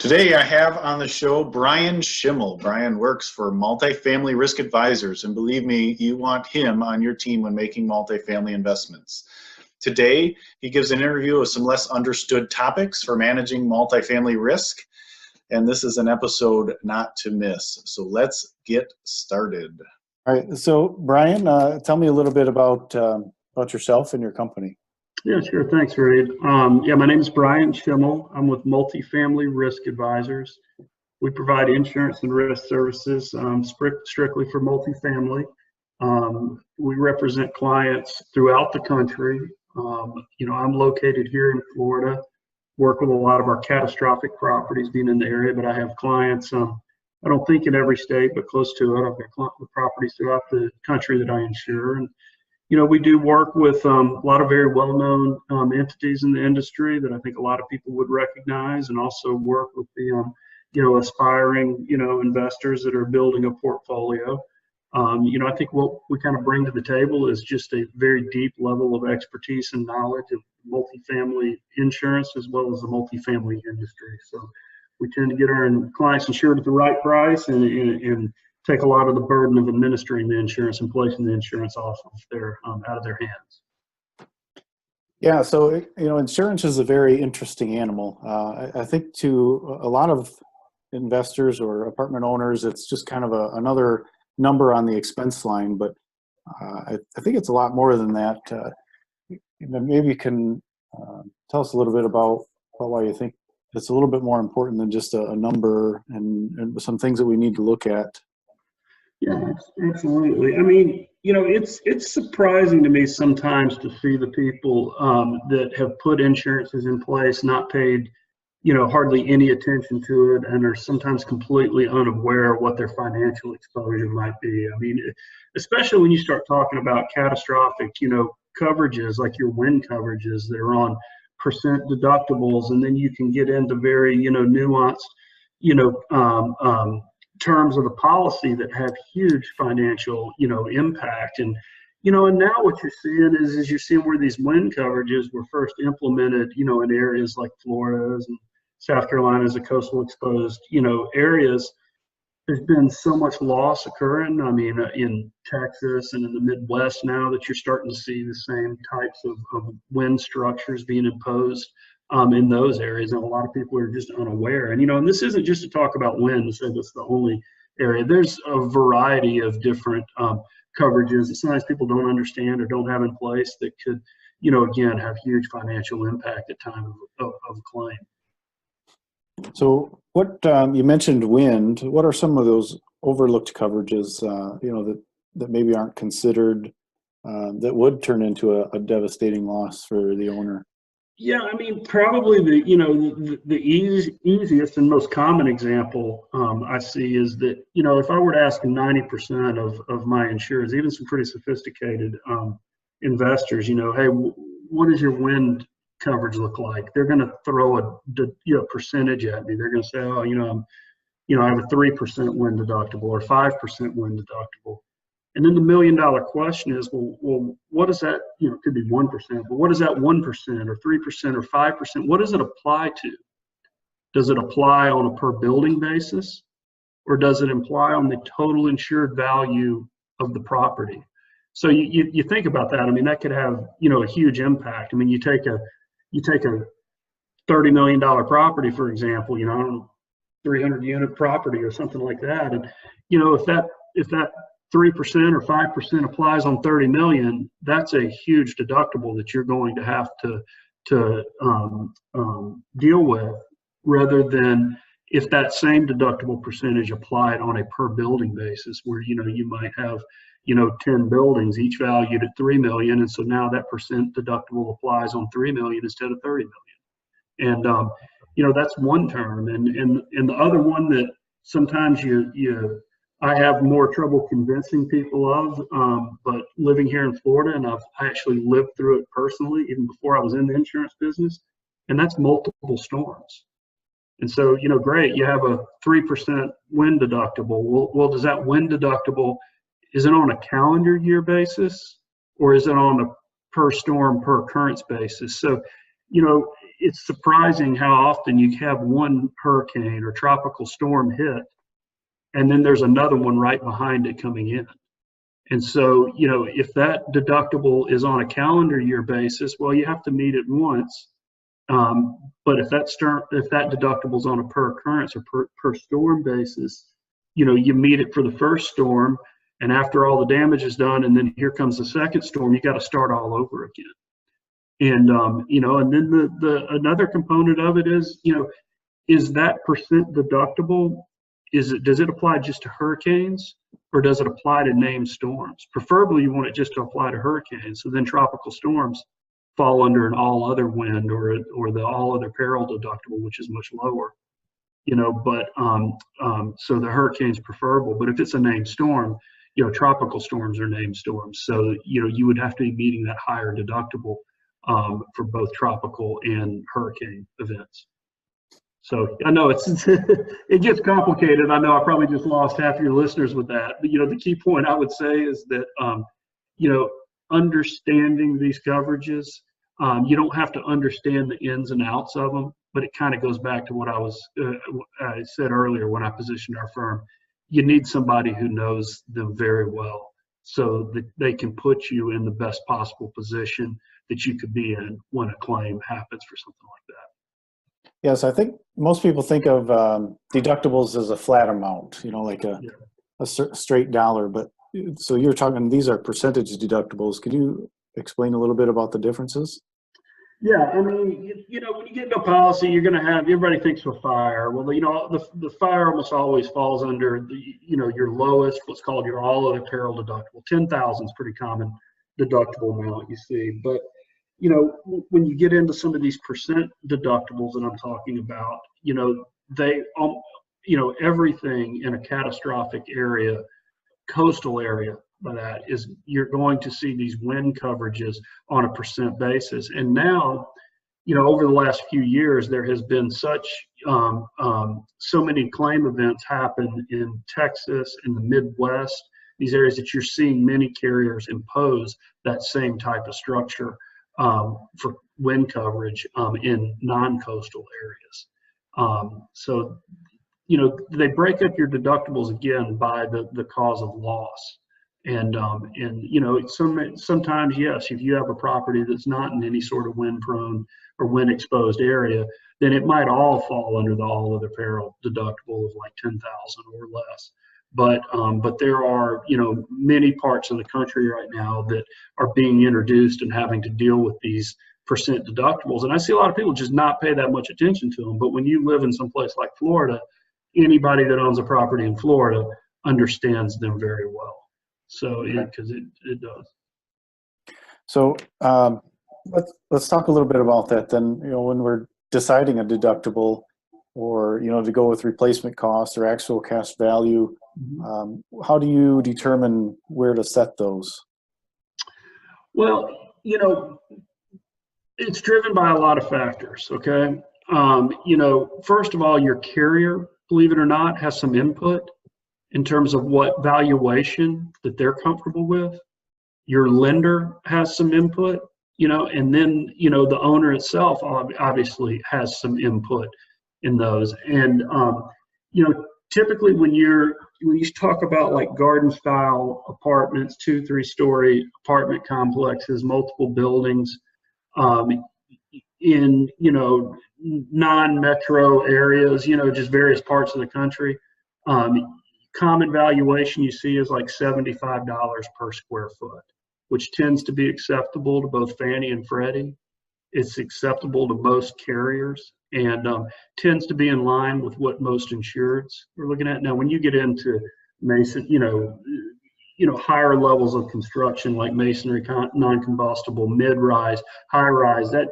Today I have on the show Bryan Shimeall. Bryan works for Multifamily Risk Advisors, and believe me, you want him on your team when making multifamily investments. Today, he gives an interview of some less understood topics for managing multifamily risk, and this is an episode not to miss. So let's get started. All right, so Bryan, tell me a little bit about yourself and your company. Yeah, sure. Thanks, Reid. My name is Bryan Shimeall. I'm with Multifamily Risk Advisors. We provide insurance and risk services strictly for multifamily. We represent clients throughout the country. I'm located here in Florida, work with a lot of our catastrophic properties being in the area, but I have clients, I don't think in every state, but close to it. I've got properties throughout the country that I insure. And we do work with a lot of very well-known entities in the industry that I think a lot of people would recognize, and also work with the, aspiring, investors that are building a portfolio. I think what we kind of bring to the table is just a very deep level of expertise and knowledge of multifamily insurance as well as the multifamily industry. So we tend to get our clients insured at the right price and take a lot of the burden of administering the insurance and placing the insurance off of their out of their hands. Yeah, so insurance is a very interesting animal. I think to a lot of investors or apartment owners, it's just kind of another number on the expense line. But I think it's a lot more than that. Maybe you can tell us a little bit about why you think it's a little bit more important than just a number and some things that we need to look at. Yeah, absolutely. I mean, it's surprising to me sometimes to see the people that have put insurances in place, not paid, hardly any attention to it, and are sometimes completely unaware of what their financial exposure might be. I mean, especially when you start talking about catastrophic, coverages like your wind coverages that are on percent deductibles, and then you can get into very, nuanced, terms of the policy that have huge financial, impact. And now what you're seeing is you're seeing where these wind coverages were first implemented, in areas like Florida's and South Carolina's, the coastal exposed, areas. There's been so much loss occurring. I mean, in Texas and in the Midwest now that you're starting to see the same types of wind structures being imposed in those areas, and a lot of people are just unaware. And and this isn't just to talk about wind, to say that's the only area. There's a variety of different coverages that sometimes people don't understand or don't have in place that could, again, have huge financial impact at time of a claim. So what you mentioned wind. What are some of those overlooked coverages, that maybe aren't considered, that would turn into a devastating loss for the owner? Yeah, I mean, probably the easiest and most common example I see is that, if I were to ask 90% of my insurers, even some pretty sophisticated investors, hey, what does your wind coverage look like? They're going to throw a percentage at me. They're going to say, oh, I have a 3% wind deductible or 5% wind deductible. And then the $1 million question is, well, what does that, it could be 1%, but what is that 1% or 3% or 5%? What does it apply to? Does it apply on a per building basis, or does it apply on the total insured value of the property? So you think about that. I mean, that could have, a huge impact. I mean, you take a $30 million property, for example, 300 unit property or something like that. And, if that 3% or 5% applies on 30 million, that's a huge deductible that you're going to have to deal with, rather than if that same deductible percentage applied on a per building basis, where you might have 10 buildings each valued at 3 million, and so now that percent deductible applies on 3 million instead of 30 million. And that's one term, and the other one that sometimes I have more trouble convincing people of, but living here in Florida, and I actually lived through it personally even before I was in the insurance business, and that's multiple storms. And so, great, you have a 3% wind deductible. Well, does that wind deductible, is it on a calendar year basis, or is it on a per storm, per occurrence basis? So, it's surprising how often you have one hurricane or tropical storm hit, and then there's another one right behind it coming in. And so, if that deductible is on a calendar year basis, well, you have to meet it once. But if that deductible is on a per occurrence or per storm basis, you meet it for the first storm, and after all the damage is done, and then here comes the second storm, you got to start all over again. And and then the another component of it is, is that percent deductible, does it apply just to hurricanes, or does it apply to named storms? Preferably, you want it just to apply to hurricanes. So then tropical storms fall under an all other wind or the all other peril deductible, which is much lower. But so the hurricane's preferable. But if it's a named storm, tropical storms are named storms. So you would have to be meeting that higher deductible for both tropical and hurricane events. So I know it gets complicated. I know I probably just lost half your listeners with that. But the key point I would say is that understanding these coverages, you don't have to understand the ins and outs of them, but it kind of goes back to what I said earlier when I positioned our firm. You need somebody who knows them very well so that they can put you in the best possible position that you could be in when a claim happens for something like that. Yes, I think most people think of deductibles as a flat amount, like a straight dollar. But so you're talking, these are percentage deductibles. Could you explain a little bit about the differences? Yeah, I mean, when you get into a policy, you're going to have, everybody thinks of fire. Well, the fire almost always falls under your lowest, what's called your all other peril deductible. 10,000 is pretty common deductible amount you see. But when you get into some of these percent deductibles that I'm talking about, they, everything in a catastrophic area, coastal area, by that is you're going to see these wind coverages on a percent basis. And now, over the last few years, there has been so many claim events happen in Texas, in the Midwest, these areas that you're seeing many carriers impose that same type of structure for wind coverage in non-coastal areas. So, they break up your deductibles again by the cause of loss. And sometimes, yes, if you have a property that's not in any sort of wind prone or wind exposed area, then it might all fall under the all other peril deductible of like 10,000 or less. But there are, many parts of the country right now that are being introduced and having to deal with these percent deductibles. And I see a lot of people just not pay that much attention to them. But when you live in some place like Florida, anybody that owns a property in Florida understands them very well. So, because it does. So let's talk a little bit about that then. When we're deciding a deductible, or to go with replacement cost or actual cash value, how do you determine where to set those? Well, it's driven by a lot of factors. Okay, first of all, your carrier, believe it or not, has some input in terms of what valuation that they're comfortable with. Your lender has some input, and then, the owner itself obviously has some input in those. And, typically when you talk about like garden style apartments, 2-3 story apartment complexes, multiple buildings, in, non-metro areas, just various parts of the country, common valuation you see is like $75 per square foot, which tends to be acceptable to both Fannie and Freddie. It's acceptable to most carriers and tends to be in line with what most insureds are looking at. Now, when you get into mason, higher levels of construction like masonry, non-combustible, mid-rise, high-rise, that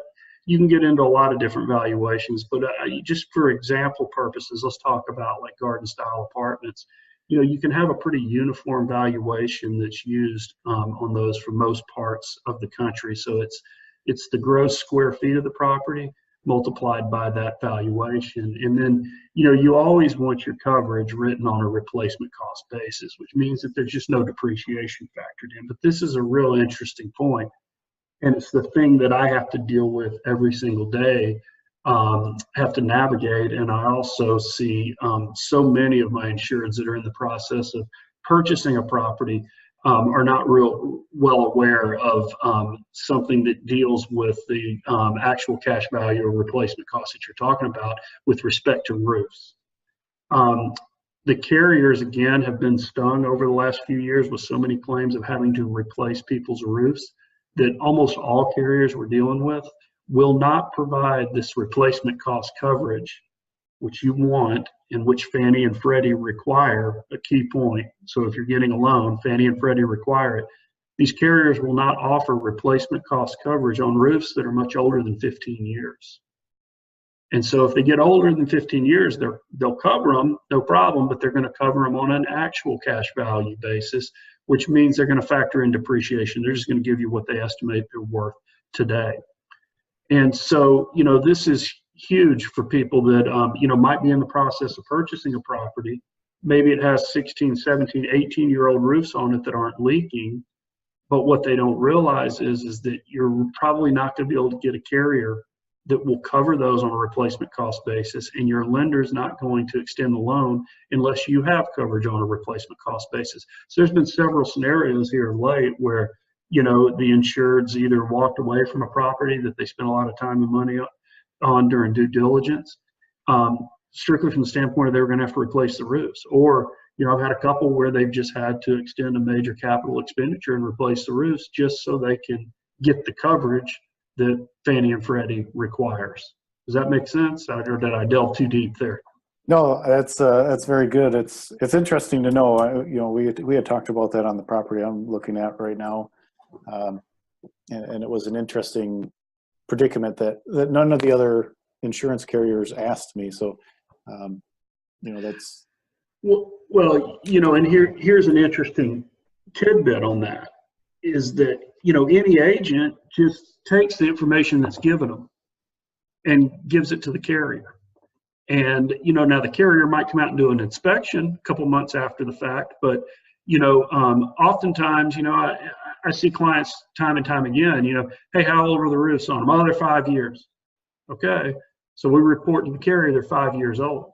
you can get into a lot of different valuations. But just for example purposes, let's talk about like garden style apartments. You can have a pretty uniform valuation that's used on those for most parts of the country. So it's the gross square feet of the property multiplied by that valuation. And then, you always want your coverage written on a replacement cost basis, which means that there's just no depreciation factored in. But this is a real interesting point, and it's the thing that I have to deal with every single day have to navigate. And I also see so many of my insureds that are in the process of purchasing a property are not real well aware of something that deals with the actual cash value or replacement cost that you're talking about with respect to roofs. The carriers, again, have been stung over the last few years with so many claims of having to replace people's roofs that almost all carriers we're dealing with will not provide this replacement cost coverage, which you want and which Fannie and Freddie require, a key point. So if you're getting a loan, Fannie and Freddie require it. These carriers will not offer replacement cost coverage on roofs that are much older than 15 years. And so if they get older than 15 years, they'll cover them, no problem, but they're going to cover them on an actual cash value basis, which means they're going to factor in depreciation. They're just going to give you what they estimate they're worth today. And so, you know, this is huge for people that, you know, might be in the process of purchasing a property. Maybe it has 16, 17, 18-year-old roofs on it that aren't leaking. But what they don't realize is that you're probably not going to be able to get a carrier that will cover those on a replacement cost basis, and your lender's not going to extend the loan unless you have coverage on a replacement cost basis. So there's been several scenarios here of late where, you know, the insured's either walked away from a property that they spent a lot of time and money on during due diligence, strictly from the standpoint of they were going to have to replace the roofs. Or, you know, I've had a couple where they've just had to extend a major capital expenditure and replace the roofs just so they can get the coverage that Fannie and Freddie requires. Does that make sense? Or did I delve too deep there? No, that's very good. It's interesting to know. You know, we had talked about that on the property I'm looking at right now, and it was an interesting predicament that none of the other insurance carriers asked me. So, you know, that's well, you know, and here's an interesting tidbit on that is that, you know, any agent just takes the information that's given them and gives it to the carrier. And, you know, now the carrier might come out and do an inspection a couple months after the fact, but, you know, oftentimes, you know, I see clients time and time again, you know, hey, how old are the roofs on them? Oh, they're 5 years. Okay. So we report to the carrier they're 5 years old.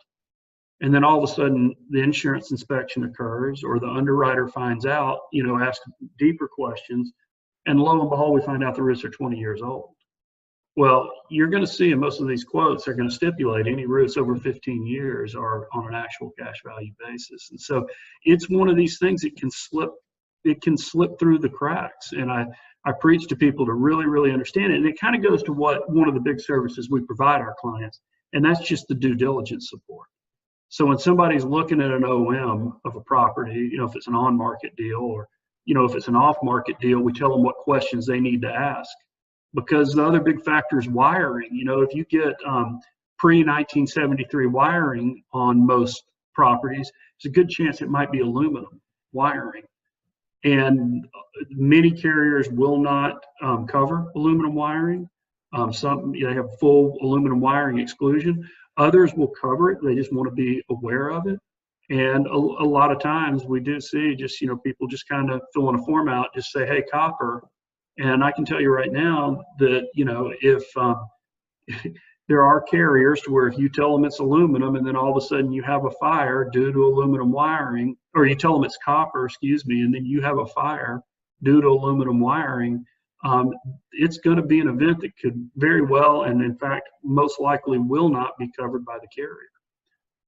And then all of a sudden the insurance inspection occurs or the underwriter finds out, you know, asks deeper questions. And lo and behold, we find out the roofs are 20 years old. Well, you're going to see in most of these quotes, they're going to stipulate any roofs over 15 years are on an actual cash value basis. And so it's one of these things that can slip through the cracks. And I preach to people to really, really understand it. And it kind of goes to what one of the big services we provide our clients, and that's just the due diligence support. So when somebody's looking at an OM of a property, you know, if it's an on-market deal or, you know, if it's an off-market deal, we tell them what questions they need to ask. Because the other big factor is wiring. You know, if you get pre-1973 wiring on most properties, there's a good chance it might be aluminum wiring. And many carriers will not cover aluminum wiring. Some, you know, have full aluminum wiring exclusion. Others will cover it. They just want to be aware of it. And a lot of times we do see just, you know, people just kind of filling a form out, just say, hey, copper. And I can tell you right now that, you know, if there are carriers to where if you tell them it's aluminum and then all of a sudden you have a fire due to aluminum wiring, or you tell them it's copper, excuse me, and then you have a fire due to aluminum wiring, it's going to be an event that could very well, and in fact, most likely will not be covered by the carrier.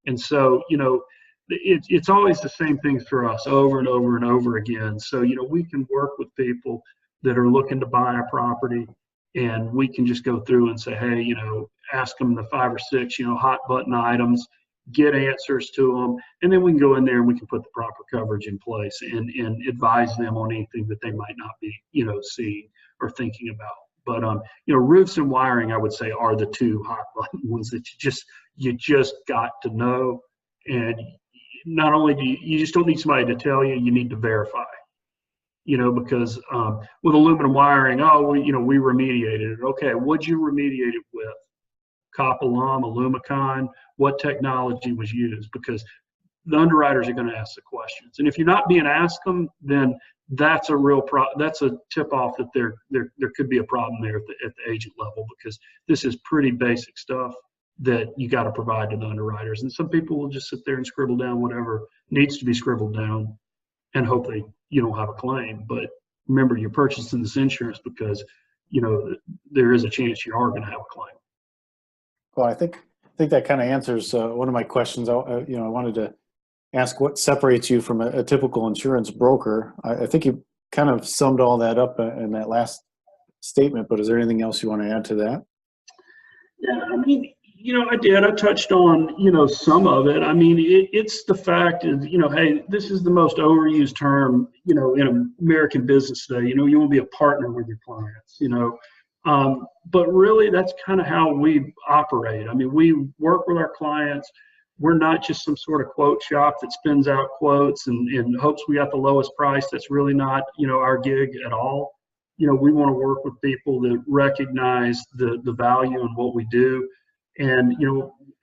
And so, you know, it's always the same things for us over and over and over again. So, you know, we can work with people that are looking to buy a property, and we can just go through and say, hey, you know, ask them the 5 or 6, you know, hot button items, get answers to them, and then we can go in there and we can put the proper coverage in place and advise them on anything that they might not be, you know, seeing or thinking about. But, you know, roofs and wiring, I would say, are the 2 hot button ones that you just got to know. And not only do you just don't need somebody to tell you, you need to verify. You know, because with aluminum wiring, we remediated it. Okay, what'd you remediate it with? Copalum, Alumicon, what technology was used? Because the underwriters are going to ask the questions. And if you're not being asked them, then that's a real that's a tip off that there could be a problem there at the agent level, because this is pretty basic stuff that you got to provide to the underwriters. And some people will just sit there and scribble down whatever needs to be scribbled down and hope you don't have a claim. But remember, you're purchasing this insurance because, there is a chance you are going to have a claim. Well, I think that kind of answers one of my questions. I wanted to ask what separates you from a typical insurance broker. I think you kind of summed all that up in that last statement, but is there anything else you want to add to that? Yeah, I mean, I did. I touched on, some of it. I mean, it's the fact is, hey, this is the most overused term, in American business today. You want to be a partner with your clients, but really that's kind of how we operate. I mean, we work with our clients. We're not just some sort of quote shop that spins out quotes and hopes we got the lowest price. That's really not, our gig at all. We want to work with people that recognize the value in what we do. And,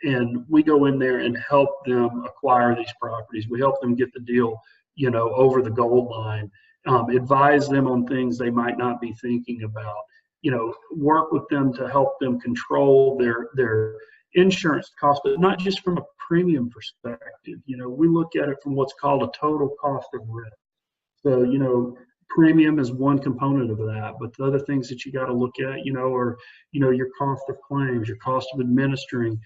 and we go in there and help them acquire these properties. We help them get the deal, over the goal line, advise them on things they might not be thinking about, work with them to help them control their insurance costs, but not just from a premium perspective. We look at it from what's called a total cost of risk. So, premium is one component of that, but the other things that you got to look at, are, your cost of claims, your cost of administering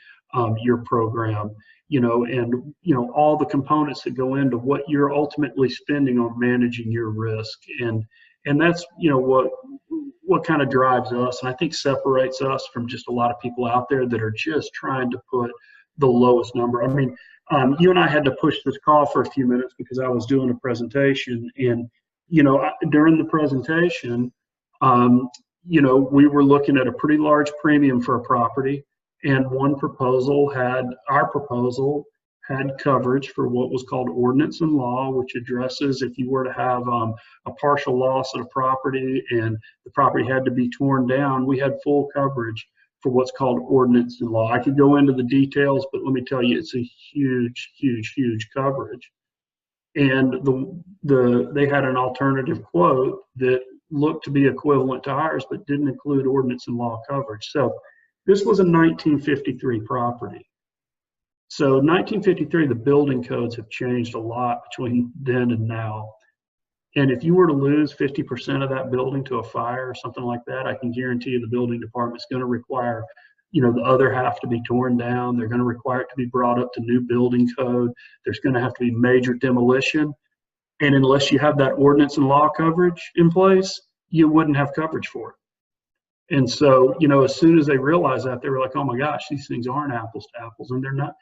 your program, and, all the components that go into what you're ultimately spending on managing your risk. And that's, what kind of drives us, and I think separates us from just a lot of people out there that are just trying to put the lowest number. I mean, you and I had to push this call for a few minutes because I was doing a presentation, and during the presentation, we were looking at a pretty large premium for a property, and our proposal had coverage for what was called ordinance and law, which addresses if you were to have a partial loss of a property and the property had to be torn down, we had full coverage for what's called ordinance and law. I could go into the details, but let me tell you, it's a huge, huge, huge coverage. And they had an alternative quote that looked to be equivalent to ours, but didn't include ordinance and law coverage. So this was a 1953 property. So 1953, the building codes have changed a lot between then and now. And if you were to lose 50% of that building to a fire or something like that, I can guarantee you the building department's going to require the other half to be torn down. They're going to require it to be brought up to new building code. There's going to have to be major demolition. And unless you have that ordinance and law coverage in place, you wouldn't have coverage for it. And so, as soon as they realized that, they were like, oh my gosh, these things aren't apples to apples. And they're not.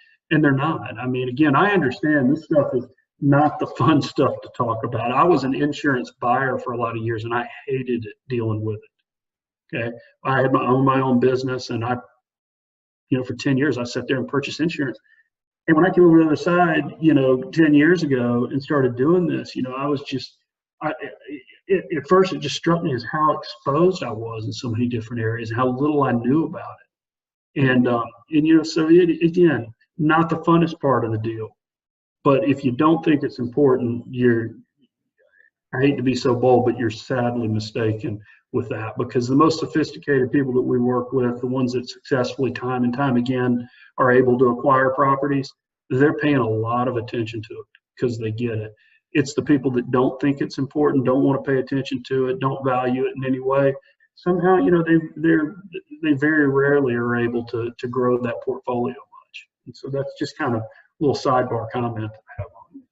I mean, again, I understand this stuff is not the fun stuff to talk about. I was an insurance buyer for a lot of years, and I hated it dealing with it. Okay. I had my own business, and for 10 years, I sat there and purchased insurance. And when I came over to the other side, 10 years ago and started doing this, I was just, at first it just struck me as how exposed I was in so many different areas and how little I knew about it. And so again, not the funnest part of the deal. But if you don't think it's important, I hate to be so bold, but you're sadly mistaken with that, because the most sophisticated people that we work with, the ones that successfully time and time again are able to acquire properties, they're paying a lot of attention to it because they get it. It's the people that don't think it's important, don't want to pay attention to it, don't value it in any way. Somehow, they very rarely are able to grow that portfolio much. And so that's just kind of a little sidebar comment that I have on it.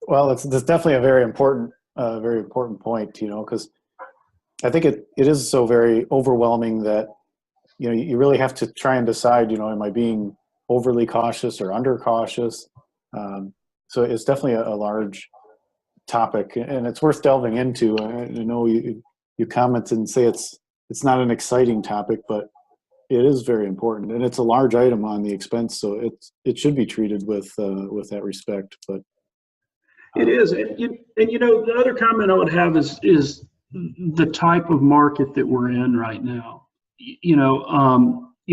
Well, that's definitely a very important point, because I think it is so very overwhelming that, you really have to try and decide, am I being overly cautious or under cautious? So it's definitely a large topic, and it's worth delving into. I know you comment and say it's not an exciting topic, but it is very important, and it's a large item on the expense, so it should be treated with that respect. But it is, and the other comment I would have is the type of market that we're in right now.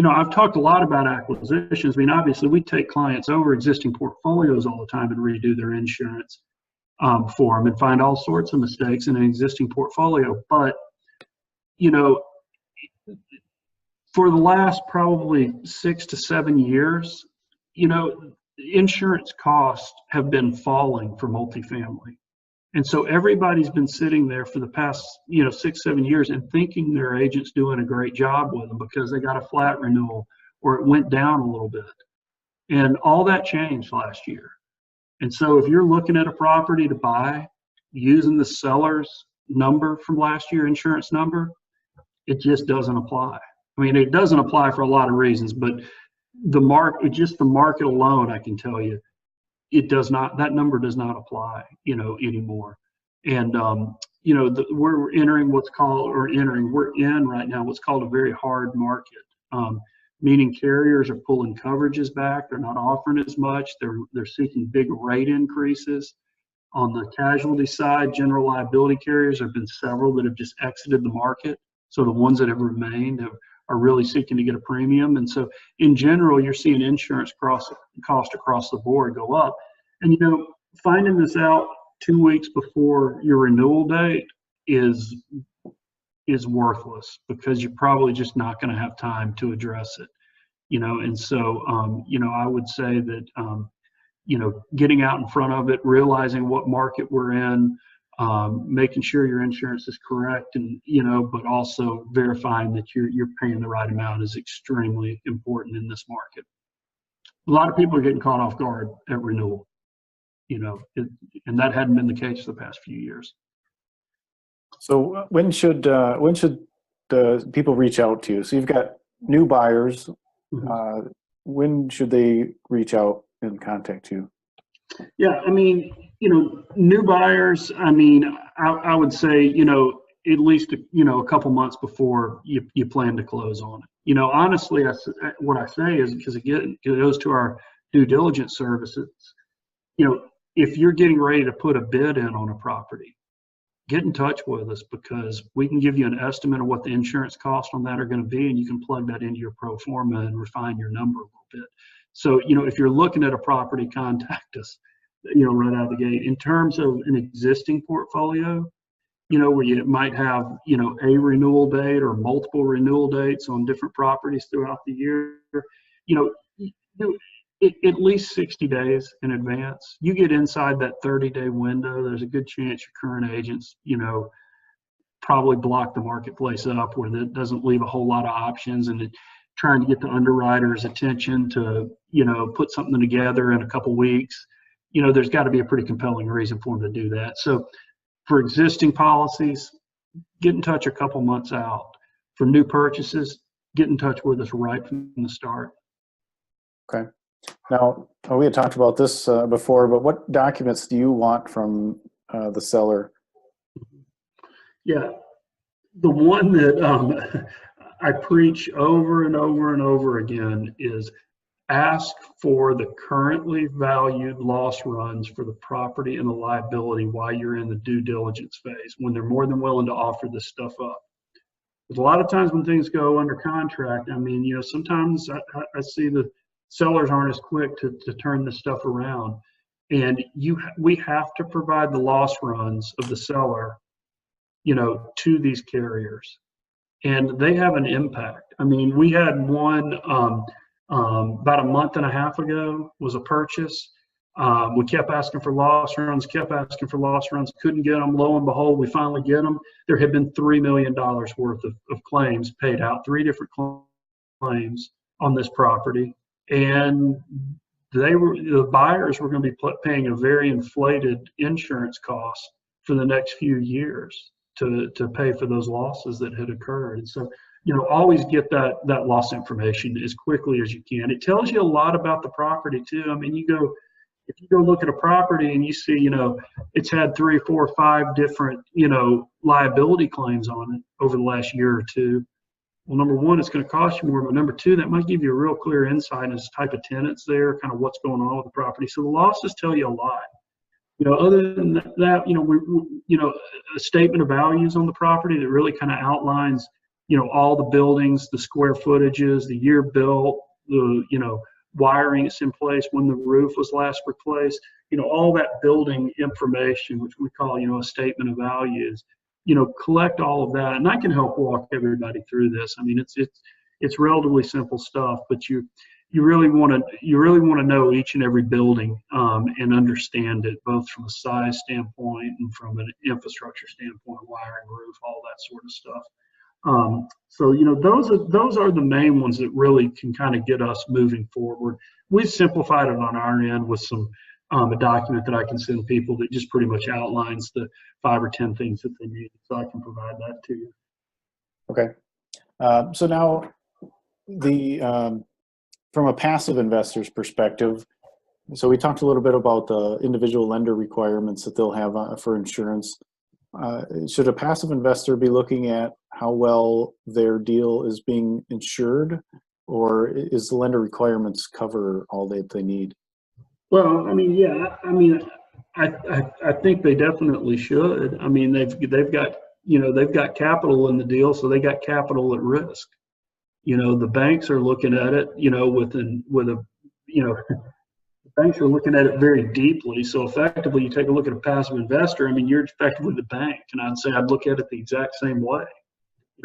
I've talked a lot about acquisitions. I mean, obviously, we take clients over existing portfolios all the time and redo their insurance. for them and find all sorts of mistakes in an existing portfolio. But, you know, for the last probably 6 to 7 years, you know, insurance costs have been falling for multifamily. And so everybody's been sitting there for the past, 6, 7 years and thinking their agent's doing a great job with them because they got a flat renewal or it went down a little bit. And all that changed last year. And so if you're looking at a property to buy using the seller's number from last year, insurance number, it just doesn't apply. I mean, it doesn't apply for a lot of reasons, but the market alone, I can tell you, it does not, that number does not apply, anymore. And, we're entering we're in right now what's called a very hard market, meaning carriers are pulling coverages back. They're not offering as much. They're seeking big rate increases. On the casualty side, general liability carriers, there have been several that have just exited the market. So the ones that have remained are really seeking to get a premium. And so in general, you're seeing insurance cost across the board go up. And, finding this out 2 weeks before your renewal date is worthless because you're probably just not going to have time to address it, And so, I would say that, getting out in front of it, realizing what market we're in, making sure your insurance is correct, and but also verifying that you're paying the right amount is extremely important in this market. A lot of people are getting caught off guard at renewal, and that hadn't been the case the past few years. So when should the people reach out to you? So you've got new buyers. Mm-hmm. When should they reach out and contact you? Yeah, I mean, new buyers, I mean, I would say, at least, a couple months before you plan to close on it. Honestly, what I say is, because again, it goes to our due diligence services, if you're getting ready to put a bid in on a property, get in touch with us because we can give you an estimate of what the insurance costs on that are going to be, and you can plug that into your pro forma and refine your number a little bit. So, if you're looking at a property, contact us, right out of the gate. In terms of an existing portfolio, where you might have, a renewal date or multiple renewal dates on different properties throughout the year, at least 60 days in advance. You get inside that 30-day window, there's a good chance your current agents, probably block the marketplace up where that doesn't leave a whole lot of options, and trying to get the underwriter's attention to, put something together in a couple weeks, there's got to be a pretty compelling reason for them to do that. So for existing policies, get in touch a couple months out. For new purchases, get in touch with us right from the start. Okay. Now, we had talked about this before, but what documents do you want from the seller? Yeah, the one that I preach over and over and over again is ask for the currently valued loss runs for the property and the liability while you're in the due diligence phase, when they're more than willing to offer this stuff up. Because a lot of times when things go under contract, I mean, sometimes I see the sellers aren't as quick to turn this stuff around. And we have to provide the loss runs of the seller, to these carriers. And they have an impact. I mean, we had one about a month and a half ago was a purchase. We kept asking for loss runs, couldn't get them. Lo and behold, we finally get them. There had been $3 million worth of claims paid out, 3 different claims on this property. And the buyers were going to be paying a very inflated insurance cost for the next few years to pay for those losses that had occurred. And so, always get that loss information as quickly as you can. It tells you a lot about the property too. I mean, if you go look at a property and you see, it's had 3, 4, 5 different, liability claims on it over the last year or two. Well, number one, it's going to cost you more, but number two, that might give you a real clear insight into the type of tenants there, kind of what's going on with the property. So the losses tell you a lot. Other than that, a statement of values on the property that really kind of outlines, all the buildings, the square footages, the year built, the wiring is in place, when the roof was last replaced, all that building information, which we call, a statement of values, collect all of that. And I can help walk everybody through this. I mean, it's relatively simple stuff, but you really want to know each and every building and understand it, both from a size standpoint and from an infrastructure standpoint, wiring, roof, all that sort of stuff. So those are the main ones that really can kind of get us moving forward. We've simplified it on our end with some a document that I can send people that just pretty much outlines the 5 or 10 things that they need. So I can provide that to you. Okay. So now from a passive investor's perspective, so we talked a little bit about the individual lender requirements that they'll have for insurance. Should a passive investor be looking at how well their deal is being insured, or is the lender requirements cover all that they need? Well, I mean, yeah, I mean, I think they definitely should. I mean, they've got capital in the deal, so they got capital at risk. The banks are looking at it, banks are looking at it very deeply. So effectively, you take a look at a passive investor, I mean, you're effectively the bank. And I'd say I'd look at it the exact same way.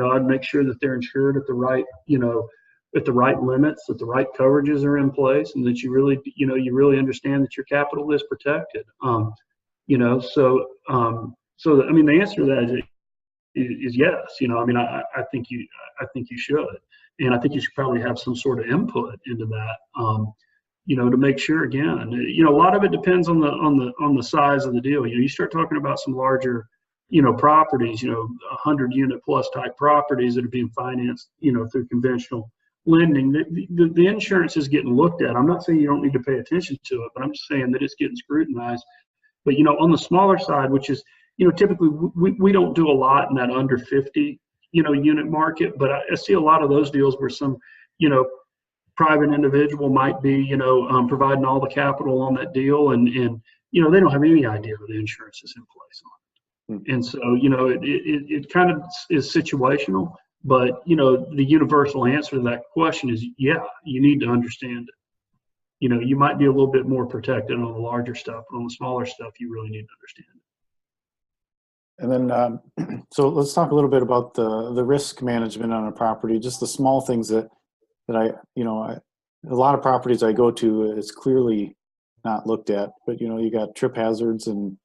I'd make sure that they're insured at the right, at the right limits, that the right coverages are in place, and that you really understand that your capital is protected. So I mean, the answer to that is yes. I mean, I think you should, and I think you should probably have some sort of input into that. To make sure, again, a lot of it depends on the size of the deal. You start talking about some larger, properties, 100 unit plus type properties that are being financed, through conventional lending. The insurance is getting looked at. I'm not saying you don't need to pay attention to it, but I'm just saying that it's getting scrutinized. But, on the smaller side, which is, typically we don't do a lot in that under 50, unit market, but I see a lot of those deals where some, private individual might be, providing all the capital on that deal, and they don't have any idea what the insurance is in place on it. And so, it kind of is situational, but the universal answer to that question is, yeah, you need to understand it. You might be a little bit more protected on the larger stuff, but on the smaller stuff, you really need to understand it. And then, so let's talk a little bit about the risk management on a property, just the small things that a lot of properties I go to, it's clearly not looked at, but you got trip hazards and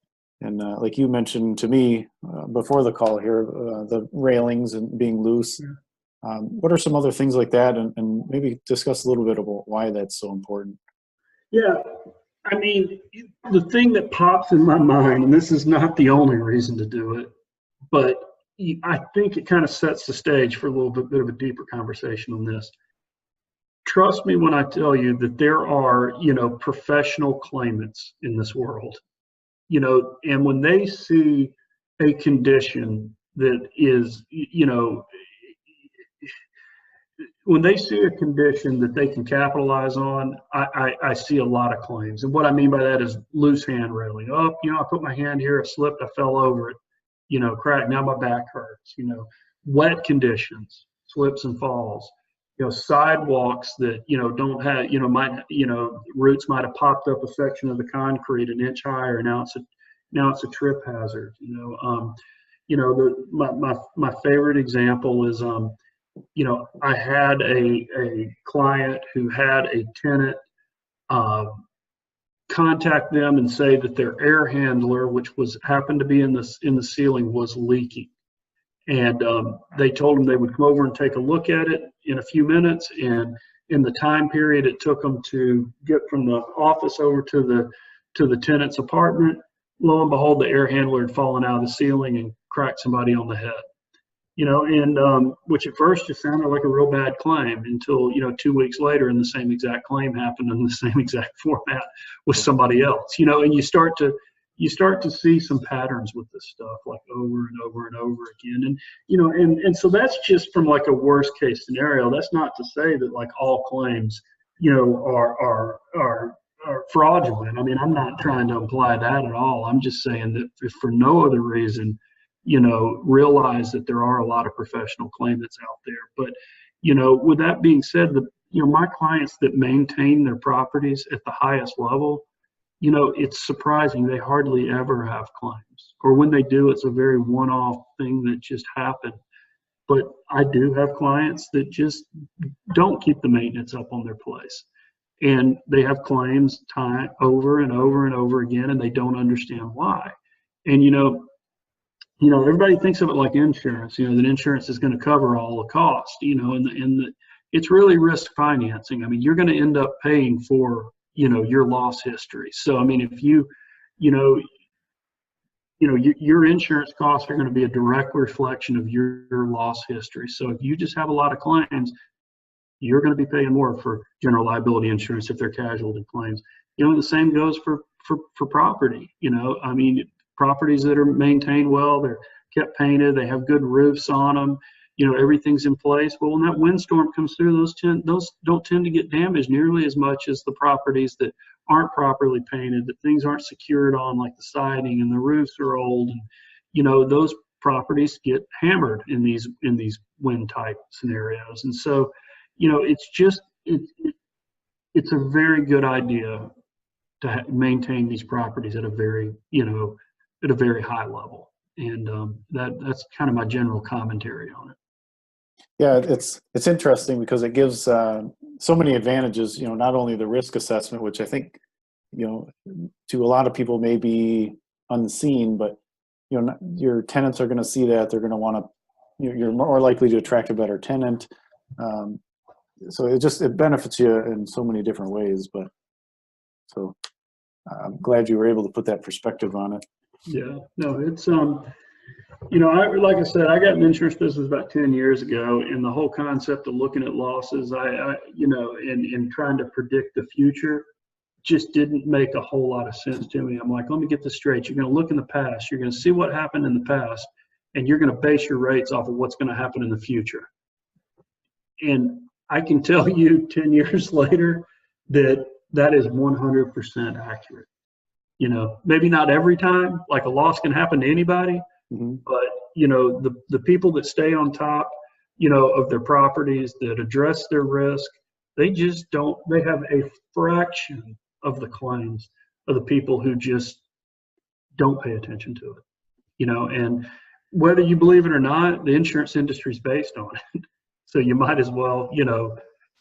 like you mentioned to me before the call here, the railings and being loose. Yeah. What are some other things like that, and maybe discuss a little bit about why that's so important? Yeah, I mean, the thing that pops in my mind, and this is not the only reason to do it, but I think it kind of sets the stage for a little bit of a deeper conversation on this. Trust me when I tell you that there are, professional claimants in this world, and when they see a condition that is, when they see a condition that they can capitalize on, I see a lot of claims. And what I mean by that is loose hand railing. Oh, I put my hand here, I slipped, I fell over it, cracked, now my back hurts, wet conditions, slips and falls. Sidewalks that, don't have, roots might have popped up a section of the concrete an inch higher, and now it's a trip hazard. My favorite example is, I had a client who had a tenant contact them and say that their air handler, which happened to be in the ceiling, was leaking. And they told them they would come over and take a look at it in a few minutes. And in the time period it took them to get from the office over to the tenant's apartment, lo and behold, the air handler had fallen out of the ceiling and cracked somebody on the head. And which at first just sounded like a real bad claim until, 2 weeks later, and the same exact claim happened in the same exact format with somebody else, and you start to see some patterns with this stuff, like over and over and over again. And, and so that's just from like a worst case scenario. That's not to say that like all claims, are fraudulent. I mean, I'm not trying to imply that at all. I'm just saying that if for no other reason, realize that there are a lot of professional claimants out there. But, with that being said, my clients that maintain their properties at the highest level, it's surprising they hardly ever have claims, or when they do, it's a very one-off thing that just happened. But I do have clients that just don't keep the maintenance up on their place, and they have claims time over and over and over again, and they don't understand why. And everybody thinks of it like insurance, that insurance is going to cover all the cost, and it's really risk financing. I mean, you're going to end up paying for, your loss history. So, I mean, if your insurance costs are going to be a direct reflection of your loss history. So if you just have a lot of claims, you're going to be paying more for general liability insurance if they're casualty claims. The same goes for property. I mean, properties that are maintained well, they're kept painted, they have good roofs on them, everything's in place. Well, when that windstorm comes through, those don't tend to get damaged nearly as much as the properties that aren't properly painted, that things aren't secured on, like the siding, and the roofs are old, and those properties get hammered in these wind type scenarios. And so, it's a very good idea to maintain these properties at a very high level. And that's kind of my general commentary on it. Yeah, it's interesting because it gives so many advantages. Not only the risk assessment, which I think to a lot of people may be unseen, but your tenants are going to see that. They're going to want to. You're more likely to attract a better tenant. So it benefits you in so many different ways. But so I'm glad you were able to put that perspective on it. Yeah, no, it's like I said, I got in the insurance business about 10 years ago, and the whole concept of looking at losses, and trying to predict the future just didn't make a whole lot of sense to me. I'm like, let me get this straight. You're going to look in the past, you're going to see what happened in the past, and you're going to base your rates off of what's going to happen in the future. And I can tell you 10 years later that is 100% accurate. Maybe not every time, like a loss can happen to anybody, but the people that stay on top, of their properties, that address their risk, they have a fraction of the claims of the people who just don't pay attention to it, and whether you believe it or not, the insurance industry is based on it. So you might as well,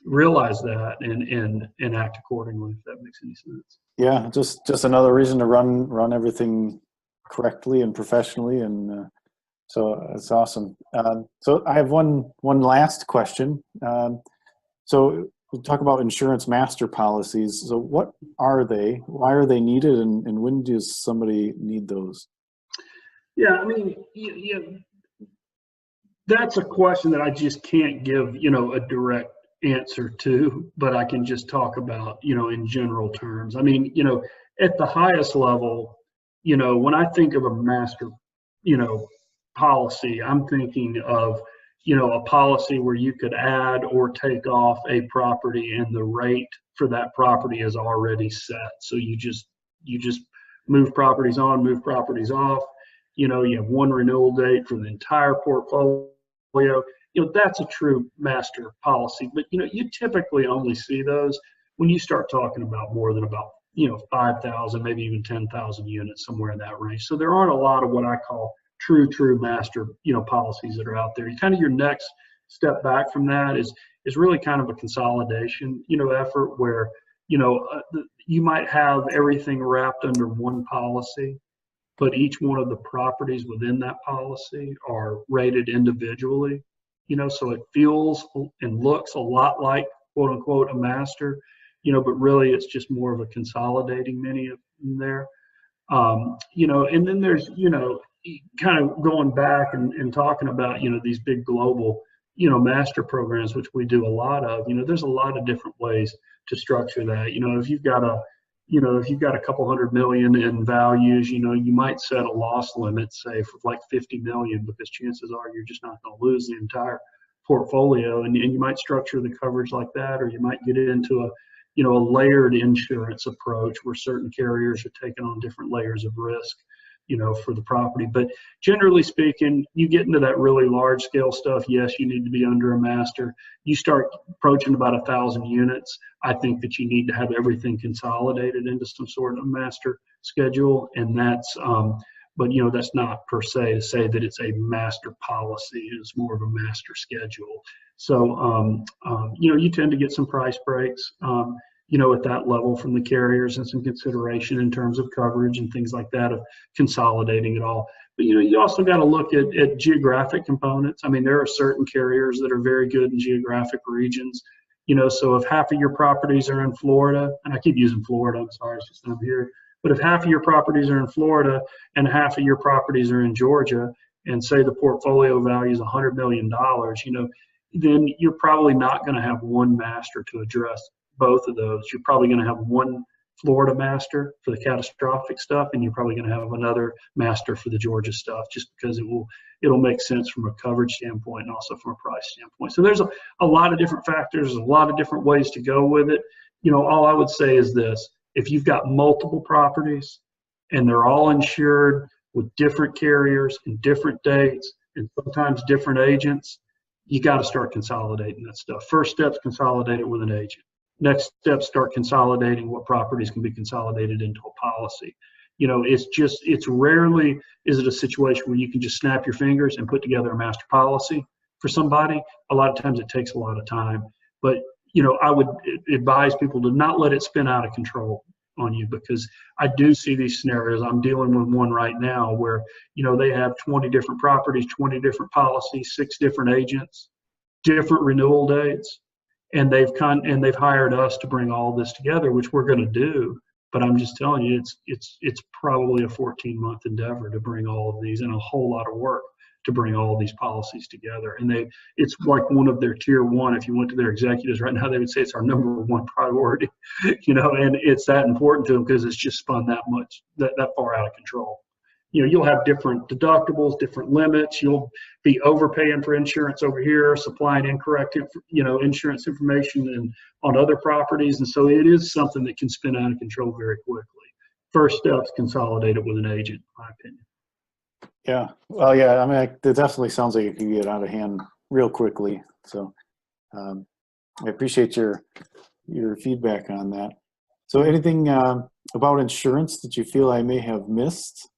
realize that and act accordingly, if that makes any sense. Yeah, just another reason to run everything correctly and professionally, and so it's awesome. So I have one last question. So we talk about insurance master policies. So what are they? Why are they needed, and when does somebody need those? Yeah, I mean, that's a question that I just can't give a direct answer to, but I can just talk about in general terms. I mean, at the highest level, when I think of a master policy, I'm thinking of a policy where you could add or take off a property and the rate for that property is already set. So you just move properties on, move properties off. You have one renewal date for the entire portfolio. That's a true master policy, but you typically only see those when you start talking about more than about 5,000, maybe even 10,000 units, somewhere in that range. So there aren't a lot of what I call true master policies that are out there. Kind of your next step back from that is really kind of a consolidation effort where you might have everything wrapped under one policy, but each one of the properties within that policy are rated individually, so it feels and looks a lot like, quote unquote, a master, but really it's just more of a consolidating many of them there. And then there's, kind of going back and talking about, these big global, master programs, which we do a lot of, there's a lot of different ways to structure that. If you've got a couple $100 million in values, you might set a loss limit, say for like 50 million, because chances are you're just not going to lose the entire portfolio. And you might structure the coverage like that, or you might get into a layered insurance approach where certain carriers are taking on different layers of risk. for the property. But generally speaking, you get into that really large scale stuff, yes, you need to be under a master. You start approaching about 1,000 units, I think that you need to have everything consolidated into some sort of master schedule. And that's, but that's not per se to say that it's a master policy. It's more of a master schedule. So, you tend to get some price breaks, at that level from the carriers, and some consideration in terms of coverage and things like that of consolidating it all. But, you also got to look at geographic components. I mean, there are certain carriers that are very good in geographic regions. So if half of your properties are in Florida, and I keep using Florida, I'm sorry, it's just I'm here. But if half of your properties are in Florida and half of your properties are in Georgia, and say the portfolio value is $100 million, then you're probably not going to have one master to address both of those. You're probably going to have one Florida master for the catastrophic stuff, and you're probably going to have another master for the Georgia stuff, just because it'll make sense from a coverage standpoint and also from a price standpoint. So there's a lot of different factors, a lot of different ways to go with it. All I would say is this: if you've got multiple properties and they're all insured with different carriers and different dates and sometimes different agents, you got to start consolidating that stuff. First step's consolidate it with an agent. Next step, start consolidating what properties can be consolidated into a policy. It's rarely is it a situation where you can just snap your fingers and put together a master policy for somebody. A lot of times it takes a lot of time. But, I would advise people to not let it spin out of control on you, because I do see these scenarios. I'm dealing with one right now where, they have 20 different properties, 20 different policies, 6 different agents, different renewal dates. And they've hired us to bring all this together, which we're going to do. But I'm just telling you, it's probably a 14-month endeavor to bring all of these, and a whole lot of work to bring all of these policies together. And it's like one of their tier one. If you went to their executives right now, they would say it's our number one priority. And it's that important to them because it's just spun that much, that far out of control. You'll have different deductibles, different limits. You'll be overpaying for insurance over here, supplying incorrect, insurance information on other properties. And so it is something that can spin out of control very quickly. First step's consolidate it with an agent, in my opinion. Yeah. Well, yeah, I mean, it definitely sounds like it can get out of hand real quickly. So I appreciate your feedback on that. So anything about insurance that you feel I may have missed?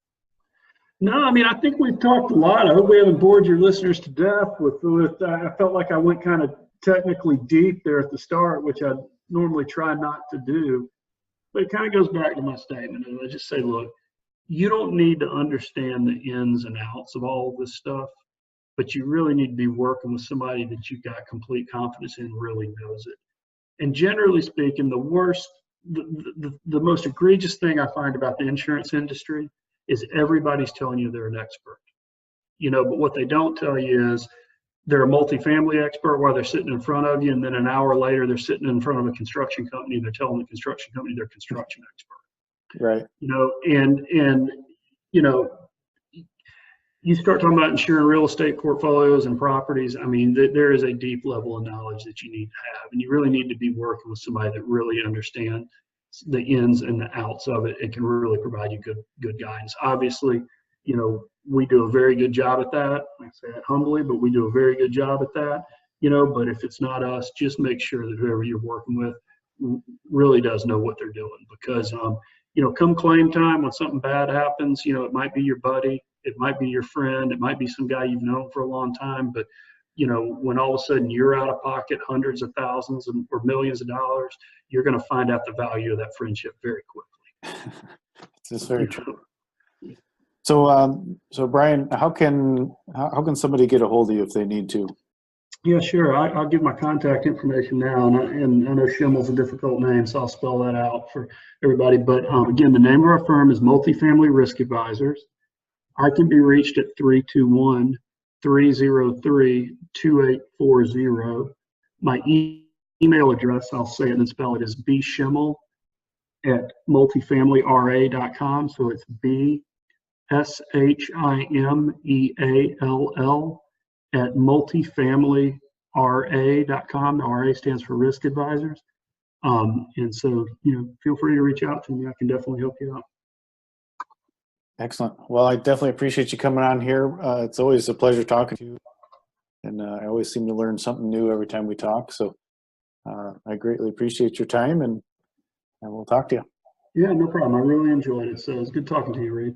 No, I mean, I think we've talked a lot. I hope we haven't bored your listeners to death with I felt like I went kind of technically deep there at the start, which I normally try not to do. But it kind of goes back to my statement. And I just say, look, you don't need to understand the ins and outs of all of this stuff, but you really need to be working with somebody that you've got complete confidence in, really knows it. And generally speaking, the most egregious thing I find about the insurance industry is everybody's telling you they're an expert, but what they don't tell you is they're a multifamily expert while they're sitting in front of you, and then an hour later they're sitting in front of a construction company and they're telling the construction company they're a construction expert. Right. And you start talking about insuring real estate portfolios and properties. I mean, there is a deep level of knowledge that you need to have, and you really need to be working with somebody that really understands the ins and the outs of it and can really provide you good guidance. Obviously, we do a very good job at that. I say that humbly, but we do a very good job at that. But if it's not us, just make sure that whoever you're working with really does know what they're doing, because come claim time, when something bad happens, it might be your buddy, it might be your friend, it might be some guy you've known for a long time, but when all of a sudden you're out of pocket hundreds of thousands or millions of dollars, you're going to find out the value of that friendship very quickly. This is very true. So Bryan, how can somebody get a hold of you if they need to? Yeah, sure. I'll give my contact information now, and I know Shimeall's a difficult name, so I'll spell that out for everybody. But again, the name of our firm is Multifamily Risk Advisors. I can be reached at 321-303-2840. My email address, I'll say it and spell it, is bshimeall@multifamilyra.com. So it's bshimeall @multifamilyra.com. The RA stands for Risk Advisors. And so, feel free to reach out to me. I can definitely help you out. Excellent. Well, I definitely appreciate you coming on here. It's always a pleasure talking to you, and I always seem to learn something new every time we talk. So I greatly appreciate your time, and we'll talk to you. Yeah, no problem. I really enjoyed it. So it was good talking to you, Reed.